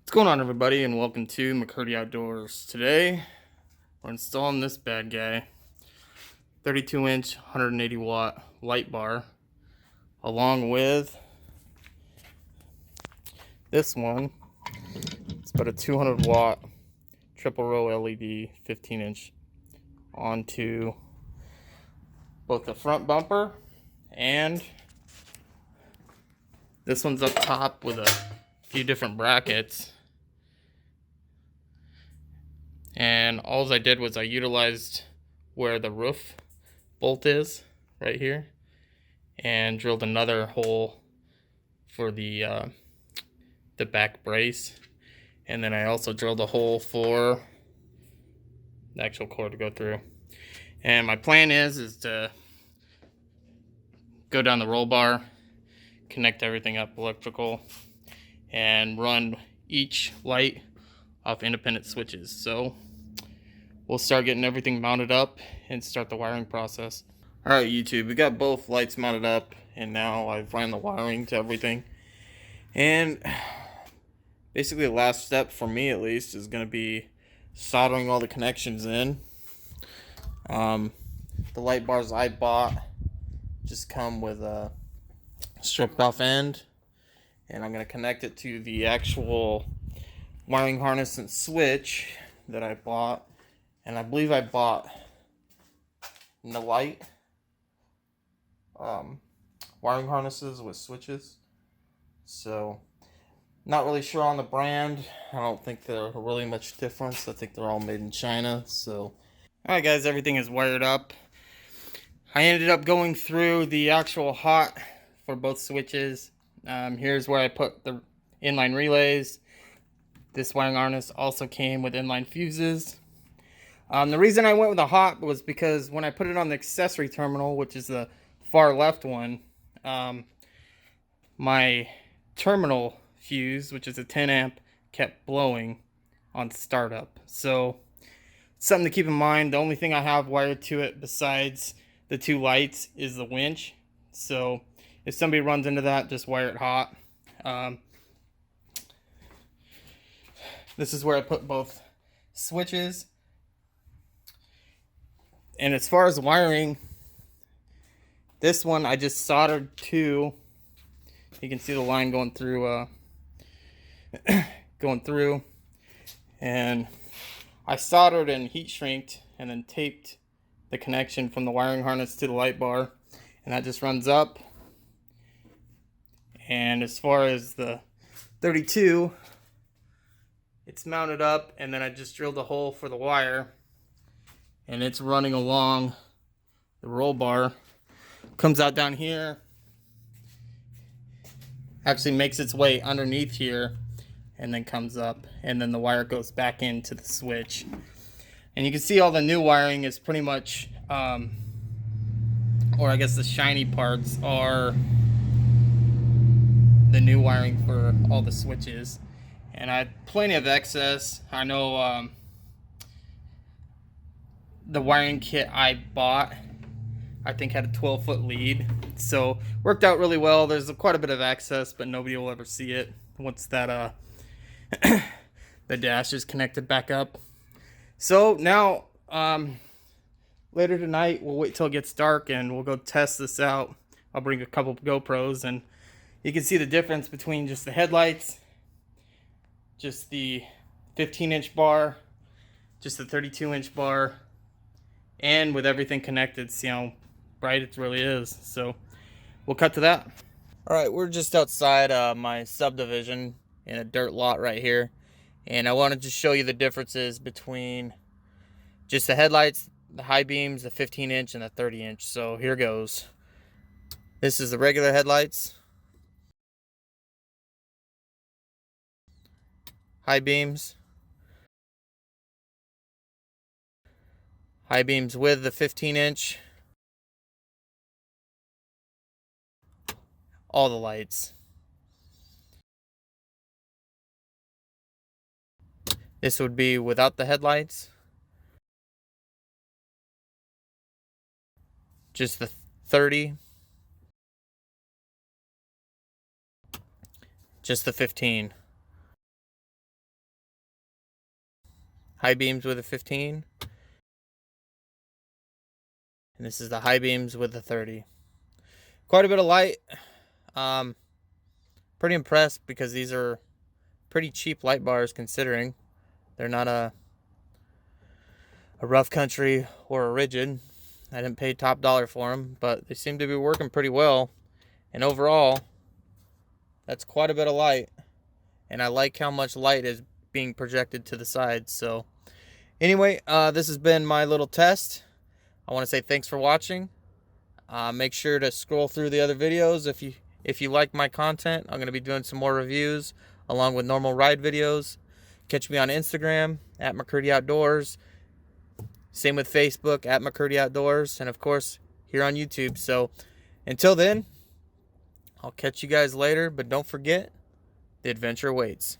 What's going on, everybody, and welcome to McCurdy Outdoors. Today we're installing this bad guy, 32-inch 180-watt light bar, along with this one. It's about a 200-watt triple row LED 15-inch onto both the front bumper, and this one's up top with a few different brackets. And all I did was I utilized where the roof bolt is right here and drilled another hole for the back brace, and then I also drilled a hole for the actual cord to go through. And my plan is to go down the roll bar, connect everything up electrical, and run each light off independent switches. So we'll start getting everything mounted up and start the wiring process. Alright, YouTube, we got both lights mounted up, and now I've ran the wiring to everything. And basically the last step, for me at least, is going to be soldering all the connections in. The light bars I bought just come with a stripped off end, and I'm going to connect it to the actual wiring harness and switch that I bought. And I believe I bought Nilight wiring harnesses with switches. So, not really sure on the brand. I don't think there's really much difference. I think they're all made in China. So, alright guys, everything is wired up. I ended up going through the actual hot for both switches. Here's where I put the inline relays. This wiring harness also came with inline fuses. The reason I went with a hot was because when I put it on the accessory terminal, which is the far left one, my terminal fuse, which is a 10 amp, kept blowing on startup. So something to keep in mind. The only thing I have wired to it besides the two lights is the winch. So if somebody runs into that, just wire it hot. This is where I put both switches. And as far as wiring, this one I just soldered to. You can see the line going through, and I soldered and heat shrinked and then taped the connection from the wiring harness to the light bar, and that just runs up. And as far as the 32, it's mounted up, and then I just drilled a hole for the wire, and it's running along the roll bar. Comes out down here, actually makes its way underneath here, and then comes up, and then the wire goes back into the switch. And you can see all the new wiring is pretty much, or I guess the shiny parts are the new wiring for all the switches. And I had plenty of excess. I know the wiring kit I bought, I think, had a 12-foot lead, so worked out really well. There's quite a bit of access, but nobody will ever see it once that the dash is connected back up. So now later tonight we'll wait till it gets dark and we'll go test this out. I'll bring a couple GoPros, and you can see the difference between just the headlights, just the 15-inch bar, just the 32-inch bar, and with everything connected, see how bright it really is. So we'll cut to that. All right, we're just outside my subdivision in a dirt lot right here, and I wanted to show you the differences between just the headlights, the high beams, the 15-inch and the 30-inch. So here goes. This is the regular headlights, high beams with the 15-inch, all the lights. This would be without the headlights, just the 30, just the 15. high beams with a 15. And this is the high beams with the 30. Quite a bit of light. Pretty impressed because these are pretty cheap light bars considering they're not a rough country or a rigid. I didn't pay top dollar for them, but they seem to be working pretty well. And overall, that's quite a bit of light. And I like how much light is being projected to the sides. So anyway, this has been my little test. I want to say thanks for watching. Make sure to scroll through the other videos if you like my content. I'm going to be doing some more reviews along with normal ride videos. Catch me on Instagram at McCurdy Outdoors. Same with Facebook at McCurdy Outdoors, and of course here on YouTube. So until then, I'll catch you guys later, but don't forget, the adventure awaits.